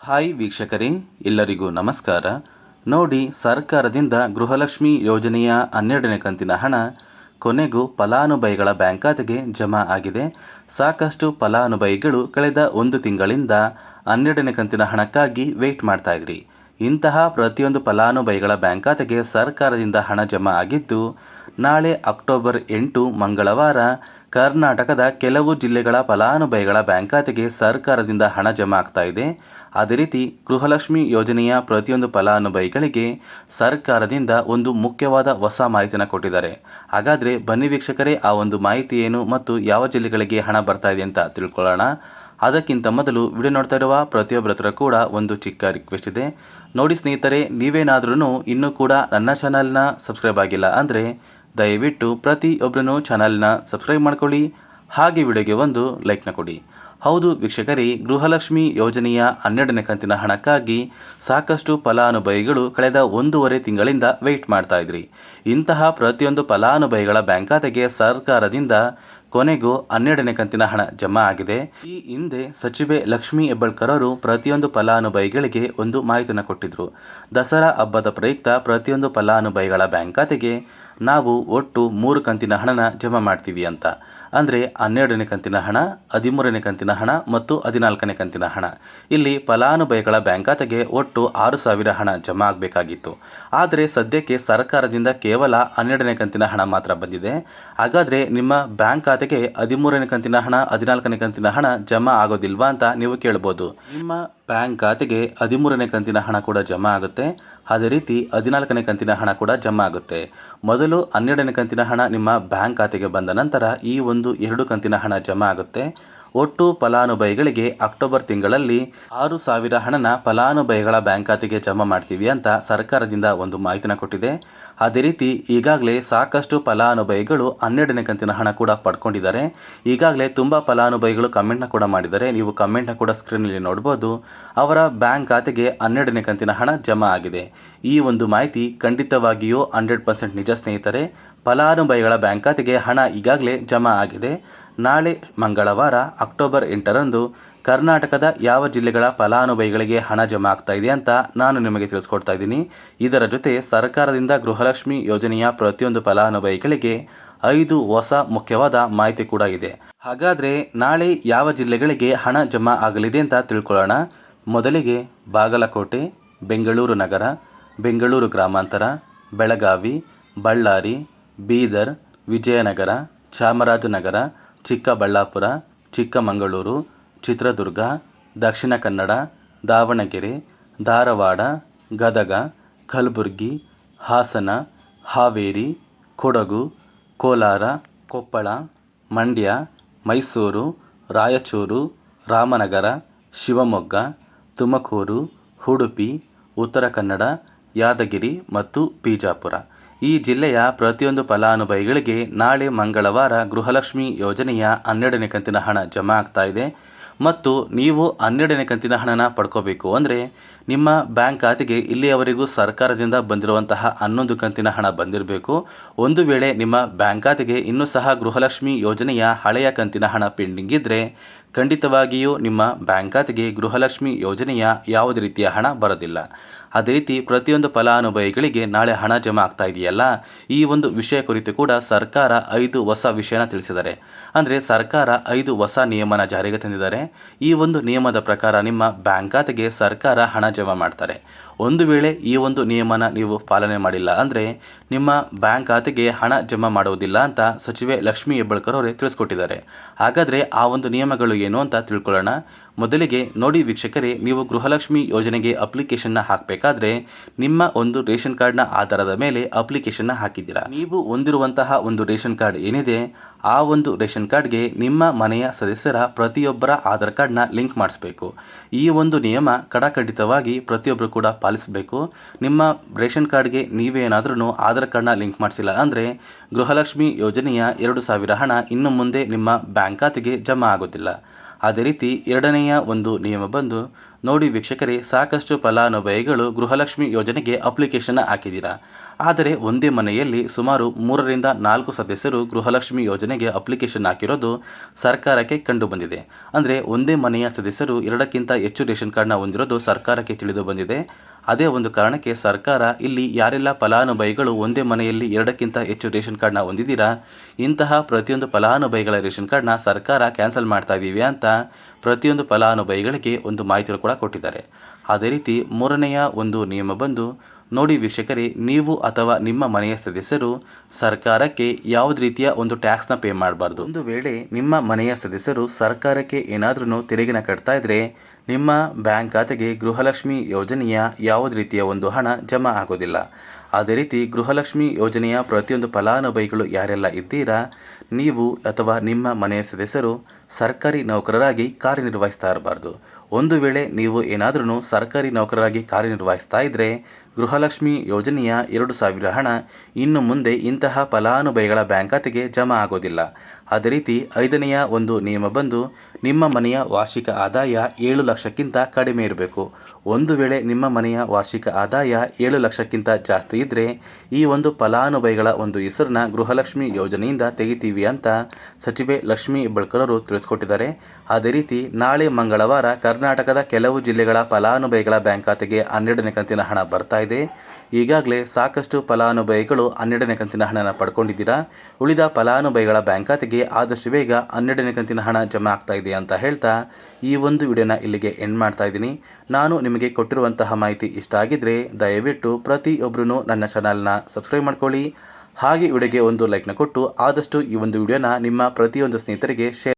Hi ವೀಕ್ಷಕರೇ, ಎಲ್ಲರಿಗೂ ನಮಸ್ಕಾರ. ನೋಡಿ, ಸರ್ಕಾರದಿಂದ ಗೃಹಲಕ್ಷ್ಮಿ ಯೋಜನೆಯ 12ನೇ ಕಂತಿನ ಹಣ ಕೊನೆಗೂ ಫಲಾನುಭವಿಗಳ ಬ್ಯಾಂಕ್ ಖಾತೆಗೆ ಜಮಾ ಆಗಿದೆ. ಸಾಕಷ್ಟು ಫಲಾನುಭವಿಗಳು ಕಳೆದ ಒಂದು ತಿಂಗಳಿಂದ 12ನೇ ಕಂತಿನ ಹಣಕ್ಕಾಗಿ ವೆಯ್ಟ್ ಮಾಡ್ತಾ ಇದ್ರಿ. ಇಂತಹ ಪ್ರತಿಯೊಂದು ಫಲಾನುಭವಿಗಳ ಬ್ಯಾಂಕ್ ಖಾತೆಗೆ ಸರ್ಕಾರದಿಂದ ಹಣ ಜಮಾ ಆಗಿದ್ದು, ನಾಳೆ ಅಕ್ಟೋಬರ್ 8 ಮಂಗಳವಾರ ಕರ್ನಾಟಕದ ಕೆಲವು ಜಿಲ್ಲೆಗಳ ಫಲಾನುಭವಿಗಳ ಬ್ಯಾಂಕ್ ಖಾತೆಗೆ ಸರ್ಕಾರದಿಂದ ಹಣ ಜಮಾ ಆಗ್ತಾ ಇದೆ. ಅದೇ ರೀತಿ ಗೃಹಲಕ್ಷ್ಮಿ ಯೋಜನೆಯ ಪ್ರತಿಯೊಂದು ಫಲಾನುಭವಿಗಳಿಗೆ ಸರ್ಕಾರದಿಂದ ಒಂದು ಮುಖ್ಯವಾದ ಹೊಸ ಮಾಹಿತಿಯನ್ನು ಕೊಟ್ಟಿದ್ದಾರೆ. ಹಾಗಾದರೆ ಬನ್ನಿ ವೀಕ್ಷಕರೇ, ಆ ಒಂದು ಮಾಹಿತಿ ಏನು ಮತ್ತು ಯಾವ ಜಿಲ್ಲೆಗಳಿಗೆ ಹಣ ಬರ್ತಾ ಇದೆ ಅಂತ ತಿಳ್ಕೊಳ್ಳೋಣ. ಅದಕ್ಕಿಂತ ಮೊದಲು ವಿಡಿಯೋ ನೋಡ್ತಾ ಇರುವ ಪ್ರತಿಯೊಬ್ಬರ ಹತ್ರ ಕೂಡ ಒಂದು ಚಿಕ್ಕ ರಿಕ್ವೆಸ್ಟ್ ಇದೆ. ನೋಡಿ ಸ್ನೇಹಿತರೆ, ನೀವೇನಾದ್ರೂ ಇನ್ನೂ ಕೂಡ ನನ್ನ ಚಾನಲ್ನ ಸಬ್ಸ್ಕ್ರೈಬ್ ಆಗಿಲ್ಲ ಅಂದರೆ ದಯವಿಟ್ಟು ಪ್ರತಿಯೊಬ್ಬರೂ ಚಾನಲ್ನ ಸಬ್ಸ್ಕ್ರೈಬ್ ಮಾಡ್ಕೊಳ್ಳಿ, ಹಾಗೆ ವಿಡಿಯೋಗೆ ಒಂದು ಲೈಕ್ನ ಕೊಡಿ. ಹೌದು ವೀಕ್ಷಕರೇ, ಗೃಹಲಕ್ಷ್ಮಿ ಯೋಜನೆಯ 12ನೇ ಕಂತಿನ ಹಣಕ್ಕಾಗಿ ಸಾಕಷ್ಟು ಫಲಾನುಭವಿಗಳು ಕಳೆದ 1.5 ತಿಂಗಳಿಂದ ವೆಯ್ಟ್ ಮಾಡ್ತಾ ಇದ್ರಿ. ಇಂತಹ ಪ್ರತಿಯೊಂದು ಫಲಾನುಭವಿಗಳ ಬ್ಯಾಂಕ್ ಖಾತೆಗೆ ಸರ್ಕಾರದಿಂದ ಕೊನೆಗೂ 12ನೇ ಕಂತಿನ ಹಣ ಜಮಾ ಆಗಿದೆ. ಈ ಹಿಂದೆ ಸಚಿವೆ ಲಕ್ಷ್ಮೀ ಹೆಬ್ಬಾಳ್ಕರ್ ಅವರು ಪ್ರತಿಯೊಂದು ಫಲಾನುಭವಿಗಳಿಗೆ ಒಂದು ಮಾಹಿತಿಯನ್ನು ಕೊಟ್ಟಿದ್ರು. ದಸರಾ ಹಬ್ಬದ ಪ್ರಯುಕ್ತ ಪ್ರತಿಯೊಂದು ಫಲಾನುಭವಿಗಳ ಬ್ಯಾಂಕ್ ಖಾತೆಗೆ ನಾವು ಒಟ್ಟು 3 ಕಂತಿನ ಹಣನ ಜಮಾ ಮಾಡ್ತೀವಿ ಅಂತ. ಅಂದರೆ 12ನೇ ಕಂತಿನ ಹಣ, 13ನೇ ಕಂತಿನ ಹಣ ಮತ್ತು 14ನೇ ಕಂತಿನ ಹಣ. ಇಲ್ಲಿ ಫಲಾನುಭವಿಗಳ ಬ್ಯಾಂಕ್ ಖಾತೆಗೆ ಒಟ್ಟು 6,000 ಹಣ ಜಮಾ ಆಗಬೇಕಾಗಿತ್ತು. ಆದರೆ ಸದ್ಯಕ್ಕೆ ಸರ್ಕಾರದಿಂದ ಕೇವಲ 12ನೇ ಕಂತಿನ ಹಣ ಮಾತ್ರ ಬಂದಿದೆ. ಹಾಗಾದರೆ ನಿಮ್ಮ ಬ್ಯಾಂಕ್ ಖಾತೆಗೆ 13ನೇ ಕಂತಿನ ಹಣ, 14ನೇ ಕಂತಿನ ಹಣ ಜಮಾ ಆಗೋದಿಲ್ವಾ ಅಂತ ನೀವು ಕೇಳ್ಬೋದು. ನಿಮ್ಮ ಬ್ಯಾಂಕ್ ಖಾತೆಗೆ 13ನೇ ಕಂತಿನ ಹಣ ಕೂಡ ಜಮಾ ಆಗುತ್ತೆ. ಅದೇ ರೀತಿ 14ನೇ ಕಂತಿನ ಹಣ ಕೂಡ ಜಮಾ ಆಗುತ್ತೆ. ಮೊದಲು 12ನೇ ಕಂತಿನ ಹಣ ನಿಮ್ಮ ಬ್ಯಾಂಕ್ ಖಾತೆಗೆ ಬಂದ ನಂತರ ಈ ಒಂದು 2 ಕಂತಿನ ಹಣ ಜಮಾ ಆಗುತ್ತೆ. ಒಟ್ಟು ಫಲಾನುಭವಿಗಳಿಗೆ ಅಕ್ಟೋಬರ್ ತಿಂಗಳಲ್ಲಿ 6,000 ಹಣನ ಫಲಾನುಭವಿಗಳ ಬ್ಯಾಂಕ್ ಖಾತೆಗೆ ಜಮಾ ಮಾಡ್ತೀವಿ ಅಂತ ಸರ್ಕಾರದಿಂದ ಒಂದು ಮಾಹಿತಿನ ಕೊಟ್ಟಿದೆ. ಅದೇ ರೀತಿ ಈಗಾಗಲೇ ಸಾಕಷ್ಟು ಫಲಾನುಭವಿಗಳು 12ನೇ ಕಂತಿನ ಹಣ ಕೂಡ ಪಡ್ಕೊಂಡಿದ್ದಾರೆ. ಈಗಾಗಲೇ ತುಂಬ ಫಲಾನುಭವಿಗಳು ಕಮೆಂಟ್ನ ಕೂಡ ಮಾಡಿದ್ದಾರೆ. ನೀವು ಕಮೆಂಟ್ನ ಕೂಡ ಸ್ಕ್ರೀನಲ್ಲಿ ನೋಡ್ಬೋದು. ಅವರ ಬ್ಯಾಂಕ್ ಖಾತೆಗೆ 12ನೇ ಕಂತಿನ ಹಣ ಜಮಾ ಆಗಿದೆ. ಈ ಒಂದು ಮಾಹಿತಿ ಖಂಡಿತವಾಗಿಯೂ 100% ನಿಜ ಸ್ನೇಹಿತರೆ. ಫಲಾನುಭವಿಗಳ ಬ್ಯಾಂಕ್ ಖಾತೆಗೆ ಹಣ ಈಗಾಗಲೇ ಜಮಾ ಆಗಿದೆ. ನಾಳೆ ಮಂಗಳವಾರ ಅಕ್ಟೋಬರ್ 8ರಂದು ಕರ್ನಾಟಕದ ಯಾವ ಜಿಲ್ಲೆಗಳ ಫಲಾನುಭವಿಗಳಿಗೆ ಹಣ ಜಮಾ ಆಗ್ತಾ ಇದೆ ಅಂತ ನಾನು ನಿಮಗೆ ತಿಳಿಸ್ಕೊಡ್ತಾ ಇದ್ದೀನಿ. ಇದರ ಜೊತೆ ಸರ್ಕಾರದಿಂದ ಗೃಹಲಕ್ಷ್ಮಿ ಯೋಜನೆಯ ಪ್ರತಿಯೊಂದು ಫಲಾನುಭವಿಗಳಿಗೆ 5 ಹೊಸ ಮುಖ್ಯವಾದ ಮಾಹಿತಿ ಕೂಡ ಇದೆ. ಹಾಗಾದರೆ ನಾಳೆ ಯಾವ ಜಿಲ್ಲೆಗಳಿಗೆ ಹಣ ಜಮಾ ಆಗಲಿದೆ ಅಂತ ತಿಳ್ಕೊಳ್ಳೋಣ. ಮೊದಲಿಗೆ ಬಾಗಲಕೋಟೆ, ಬೆಂಗಳೂರು ನಗರ, ಬೆಂಗಳೂರು ಗ್ರಾಮಾಂತರ, ಬೆಳಗಾವಿ, ಬಳ್ಳಾರಿ, ಬೀದರ್, ವಿಜಯನಗರ, ಚಾಮರಾಜನಗರ, ಚಿಕ್ಕಬಳ್ಳಾಪುರ, ಚಿಕ್ಕಮಗಳೂರು, ಚಿತ್ರದುರ್ಗ, ದಕ್ಷಿಣ ಕನ್ನಡ, ದಾವಣಗೆರೆ, ಧಾರವಾಡ, ಗದಗ, ಕಲಬುರಗಿ, ಹಾಸನ, ಹಾವೇರಿ, ಕೊಡಗು, ಕೋಲಾರ, ಕೊಪ್ಪಳ, ಮಂಡ್ಯ, ಮೈಸೂರು, ರಾಯಚೂರು, ರಾಮನಗರ, ಶಿವಮೊಗ್ಗ, ತುಮಕೂರು, ಉಡುಪಿ, ಉತ್ತರ ಕನ್ನಡ, ಯಾದಗಿರಿ ಮತ್ತು ಬಿಜಾಪುರ. ಈ ಜಿಲ್ಲೆಯ ಪ್ರತಿಯೊಂದು ಫಲಾನುಭವಿಗಳಿಗೆ ನಾಳೆ ಮಂಗಳವಾರ ಗೃಹಲಕ್ಷ್ಮಿ ಯೋಜನೆಯ 12ನೇ ಕಂತಿನ ಹಣ ಜಮಾ ಆಗ್ತಾ ಇದೆ. ಮತ್ತು ನೀವು 12ನೇ ಕಂತಿನ ಹಣನ ಪಡ್ಕೋಬೇಕು ಅಂದರೆ ನಿಮ್ಮ ಬ್ಯಾಂಕ್ ಖಾತೆಗೆ ಇಲ್ಲಿಯವರೆಗೂ ಸರ್ಕಾರದಿಂದ ಬಂದಿರುವಂತಹ 11 ಕಂತಿನ ಹಣ ಬಂದಿರಬೇಕು. ಒಂದು ವೇಳೆ ನಿಮ್ಮ ಬ್ಯಾಂಕ್ ಖಾತೆಗೆ ಇನ್ನೂ ಸಹ ಗೃಹಲಕ್ಷ್ಮಿ ಯೋಜನೆಯ ಹಳೆಯ ಕಂತಿನ ಹಣ ಪೆಂಡಿಂಗ್ ಇದ್ದರೆ ಖಂಡಿತವಾಗಿಯೂ ನಿಮ್ಮ ಬ್ಯಾಂಕ್ ಖಾತೆಗೆ ಗೃಹಲಕ್ಷ್ಮಿ ಯೋಜನೆಯ ಯಾವುದೇ ರೀತಿಯ ಹಣ ಬರೋದಿಲ್ಲ. ಅದೇ ರೀತಿ ಪ್ರತಿಯೊಂದು ಫಲಾನುಭವಿಗಳಿಗೆ ನಾಳೆ ಹಣ ಜಮಾ ಆಗ್ತಾ ಇದೆಯಲ್ಲ, ಈ ಒಂದು ವಿಷಯ ಕುರಿತು ಕೂಡ ಸರ್ಕಾರ 5 ಹೊಸ ವಿಷಯನ ತಿಳಿಸಿದ್ದಾರೆ. ಅಂದರೆ ಸರ್ಕಾರ 5 ಹೊಸ ನಿಯಮನ ಜಾರಿಗೆ ತಂದಿದ್ದಾರೆ. ಈ ಒಂದು ನಿಯಮದ ಪ್ರಕಾರ ನಿಮ್ಮ ಬ್ಯಾಂಕ್ ಖಾತೆಗೆ ಸರ್ಕಾರ ಹಣ ಜಮಾ ಮಾಡ್ತಾರೆ. ಒಂದು ವೇಳೆ ಈ ಒಂದು ನಿಯಮನ ನೀವು ಪಾಲನೆ ಮಾಡಿಲ್ಲ ಅಂದರೆ ನಿಮ್ಮ ಬ್ಯಾಂಕ್ ಖಾತೆಗೆ ಹಣ ಜಮಾ ಮಾಡುವುದಿಲ್ಲ ಅಂತ ಸಚಿವೆ ಲಕ್ಷ್ಮೀ ಹೆಬ್ಬಾಳ್ಕರ್ ಅವರೇ ತಿಳಿಸ್ಕೊಟ್ಟಿದ್ದಾರೆ. ಹಾಗಾದರೆ ಆ ಒಂದು ನಿಯಮಗಳು ಏನು ಅಂತ ತಿಳ್ಕೊಳ್ಳೋಣ. ಮೊದಲಿಗೆ ನೋಡಿ ವೀಕ್ಷಕರೇ, ನೀವು ಗೃಹಲಕ್ಷ್ಮಿ ಯೋಜನೆಗೆ ಅಪ್ಲಿಕೇಶನ್ನ ಹಾಕಬೇಕಾದ್ರೆ ನಿಮ್ಮ ಒಂದು ರೇಷನ್ ಕಾರ್ಡ್ನ ಆಧಾರದ ಮೇಲೆ ಅಪ್ಲಿಕೇಶನ್ನ ಹಾಕಿದ್ದೀರಾ. ನೀವು ಹೊಂದಿರುವಂತಹ ಒಂದು ರೇಷನ್ ಕಾರ್ಡ್ ಏನಿದೆ, ಆ ಒಂದು ರೇಷನ್ ಕಾರ್ಡ್ಗೆ ನಿಮ್ಮ ಮನೆಯ ಸದಸ್ಯರ ಪ್ರತಿಯೊಬ್ಬರ ಆಧಾರ್ ಕಾರ್ಡ್ನ ಲಿಂಕ್ ಮಾಡಿಸ್ಬೇಕು. ಈ ಒಂದು ನಿಯಮ ಕಡಖಂಡಿತವಾಗಿ ಪ್ರತಿಯೊಬ್ಬರು ಕೂಡ ಪಾಲಿಸಬೇಕು. ನಿಮ್ಮ ರೇಷನ್ ಕಾರ್ಡ್ಗೆ ನೀವೇನಾದ್ರೂ ಆಧಾರ್ ಕಾರ್ಡ್ನ ಲಿಂಕ್ ಮಾಡಿಸಿಲ್ಲ ಅಂದರೆ ಗೃಹಲಕ್ಷ್ಮಿ ಯೋಜನೆಯ 2,000 ಹಣ ಇನ್ನು ಮುಂದೆ ನಿಮ್ಮ ಬ್ಯಾಂಕ್ ಖಾತೆಗೆ ಜಮಾ ಆಗೋದಿಲ್ಲ. ಅದೇ ರೀತಿ ಎರಡನೆಯ ಒಂದು ನಿಯಮ ಬಂದು ನೋಡಿ ವೀಕ್ಷಕರೇ, ಸಾಕಷ್ಟು ಫಲಾನುಭವಿಗಳು ಗೃಹಲಕ್ಷ್ಮಿ ಯೋಜನೆಗೆ ಅಪ್ಲಿಕೇಶನ್ ಹಾಕಿದ್ದೀರಾ. ಆದರೆ ಒಂದೇ ಮನೆಯಲ್ಲಿ ಸುಮಾರು 3ರಿಂದ 4 ಸದಸ್ಯರು ಗೃಹಲಕ್ಷ್ಮಿ ಯೋಜನೆಗೆ ಅಪ್ಲಿಕೇಶನ್ ಹಾಕಿರೋದು ಸರ್ಕಾರಕ್ಕೆ ಕಂಡು ಬಂದಿದೆ. ಅಂದರೆ ಒಂದೇ ಮನೆಯ ಸದಸ್ಯರು 2ಕ್ಕಿಂತ ಹೆಚ್ಚು ರೇಷನ್ ಕಾರ್ಡ್ನ ಹೊಂದಿರೋದು ಸರ್ಕಾರಕ್ಕೆ ತಿಳಿದು ಬಂದಿದೆ. ಅದೇ ಒಂದು ಕಾರಣಕ್ಕೆ ಸರ್ಕಾರ ಇಲ್ಲಿ ಯಾರೆಲ್ಲ ಫಲಾನುಭವಿಗಳು ಒಂದೇ ಮನೆಯಲ್ಲಿ 2ಕ್ಕಿಂತ ಹೆಚ್ಚು ರೇಷನ್ ಕಾರ್ಡ್ನ ಹೊಂದಿದ್ದೀರಾ, ಇಂತಹ ಪ್ರತಿಯೊಂದು ಫಲಾನುಭವಿಗಳ ರೇಷನ್ ಕಾರ್ಡ್ನ ಸರ್ಕಾರ ಕ್ಯಾನ್ಸಲ್ ಮಾಡ್ತಾ ಇದ್ದೀವಿ ಅಂತ ಪ್ರತಿಯೊಂದು ಫಲಾನುಭವಿಗಳಿಗೆ ಒಂದು ಮಾಹಿತಿ ಕೂಡ ಕೊಟ್ಟಿದ್ದಾರೆ. ಅದೇ ರೀತಿ ಮೂರನೆಯ ಒಂದು ನಿಯಮ ಬಂದು ನೋಡಿ ವೀಕ್ಷಕರೇ, ನೀವು ಅಥವಾ ನಿಮ್ಮ ಮನೆಯ ಸದಸ್ಯರು ಸರ್ಕಾರಕ್ಕೆ ಯಾವುದೇ ರೀತಿಯ ಒಂದು ಟ್ಯಾಕ್ಸ್ನ ಪೇ ಮಾಡಬಾರ್ದು. ಒಂದು ವೇಳೆ ನಿಮ್ಮ ಮನೆಯ ಸದಸ್ಯರು ಸರ್ಕಾರಕ್ಕೆ ಏನಾದ್ರೂ ತೆರಿಗೆನ ಕಟ್ತಾ ಇದ್ರೆ ನಿಮ್ಮ ಬ್ಯಾಂಕ್ ಖಾತೆಗೆ ಗೃಹಲಕ್ಷ್ಮಿ ಯೋಜನೆಯ ಯಾವುದೇ ರೀತಿಯ ಒಂದು ಹಣ ಜಮಾ ಆಗೋದಿಲ್ಲ. ಅದೇ ರೀತಿ ಗೃಹಲಕ್ಷ್ಮಿ ಯೋಜನೆಯ ಪ್ರತಿಯೊಂದು ಫಲಾನುಭವಿಗಳು ಯಾರೆಲ್ಲ ಇದ್ದೀರಾ, ನೀವು ಅಥವಾ ನಿಮ್ಮ ಮನೆಯ ಸದಸ್ಯರು ಸರ್ಕಾರಿ ನೌಕರರಾಗಿ ಕಾರ್ಯನಿರ್ವಹಿಸ್ತಾ ಇರಬಾರ್ದು. ಒಂದು ವೇಳೆ ನೀವು ಏನಾದ್ರೂ ಸರ್ಕಾರಿ ನೌಕರರಾಗಿ ಕಾರ್ಯನಿರ್ವಹಿಸ್ತಾ ಇದ್ದರೆ ಗೃಹಲಕ್ಷ್ಮಿ ಯೋಜನೆಯ 2,000 ಹಣ ಇನ್ನು ಮುಂದೆ ಇಂತಹ ಫಲಾನುಭವಿಗಳ ಬ್ಯಾಂಕ್ ಖಾತೆಗೆ ಜಮಾ ಆಗೋದಿಲ್ಲ. ಅದೇ ರೀತಿ 5ನೆಯ ಒಂದು ನಿಯಮ ಬಂದು ನಿಮ್ಮ ಮನೆಯ ವಾರ್ಷಿಕ ಆದಾಯ 7 ಲಕ್ಷಕ್ಕಿಂತ ಕಡಿಮೆ ಇರಬೇಕು. ಒಂದು ವೇಳೆ ನಿಮ್ಮ ಮನೆಯ ವಾರ್ಷಿಕ ಆದಾಯ 7 ಲಕ್ಷಕ್ಕಿಂತ ಜಾಸ್ತಿ ಇದ್ದರೆ ಈ ಒಂದು ಫಲಾನುಭವಿಗಳ ಒಂದು ಹೆಸರನ್ನ ಗೃಹಲಕ್ಷ್ಮಿ ಯೋಜನೆಯಿಂದ ತೆಗಿತೀವಿ ಅಂತ ಸಚಿವೆ ಲಕ್ಷ್ಮೀ ಹೆಬ್ಬಾಳ್ಕರ್ ಅವರು ತಿಳಿಸ್ಕೊಟ್ಟಿದ್ದಾರೆ. ಅದೇ ರೀತಿ ನಾಳೆ ಮಂಗಳವಾರ ಕರ್ನಾಟಕದ ಕೆಲವು ಜಿಲ್ಲೆಗಳ ಫಲಾನುಭವಿಗಳ ಬ್ಯಾಂಕ್ ಖಾತೆಗೆ 12ನೇ ಕಂತಿನ ಹಣ ಬರ್ತಾ ಇದೆ. ಈಗಾಗಲೇ ಸಾಕಷ್ಟು ಫಲಾನುಭವಿಗಳು 12ನೇ ಕಂತಿನ ಹಣನ ಪಡ್ಕೊಂಡಿದ್ದೀರಾ. ಉಳಿದ ಫಲಾನುಭವಿಗಳ ಬ್ಯಾಂಕ್ ಖಾತೆಗೆ ಆದಷ್ಟು ಬೇಗ 12ನೇ ಕಂತಿನ ಹಣ ಜಮಾ ಆಗ್ತಾ ಇದೆ ಅಂತ ಹೇಳ್ತಾ ಈ ಒಂದು ವಿಡಿಯೋನ ಇಲ್ಲಿಗೆ ಎಂಡ್ ಮಾಡ್ತಾ ಇದ್ದೀನಿ. ನಾನು ನಿಮಗೆ ಕೊಟ್ಟಿರುವಂತಹ ಮಾಹಿತಿ ಇಷ್ಟ ಆಗಿದ್ರೆ ದಯವಿಟ್ಟು ಪ್ರತಿಯೊಬ್ಬರೂ ನನ್ನ ಚಾನಲ್ನ ಸಬ್ಸ್ಕ್ರೈಬ್ ಮಾಡ್ಕೊಳ್ಳಿ. ಹಾಗೆ ವಿಡಿಯೋಗೆ ಒಂದು ಲೈಕ್ನ ಕೊಟ್ಟು ಆದಷ್ಟು ಈ ಒಂದು ವಿಡಿಯೋನ ನಿಮ್ಮ ಪ್ರತಿಯೊಂದು ಸ್ನೇಹಿತರಿಗೆ ಶೇರ್